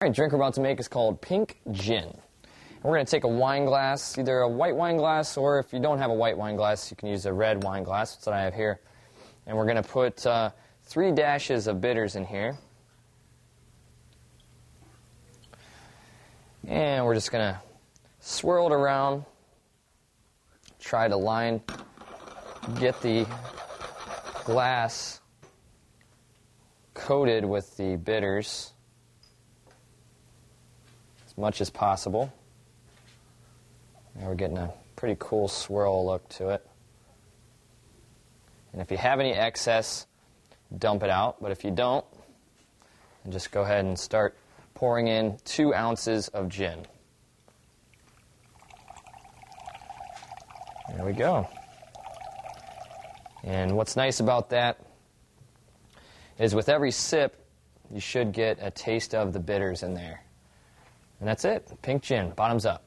All right, drink we're about to make is called pink gin. And we're going to take a wine glass, either a white wine glass, or if you don't have a white wine glass, you can use a red wine glass. That's what I have here. And we're going to put 3 dashes of bitters in here. And we're just going to swirl it around, try to get the glass coated with the bitters as much as possible. Now we're getting a pretty cool swirl look to it. And if you have any excess, dump it out. But if you don't, then just go ahead and start pouring in 2 ounces of gin. There we go. And what's nice about that is with every sip, you should get a taste of the bitters in there. And that's it. Pink gin. Bottoms up.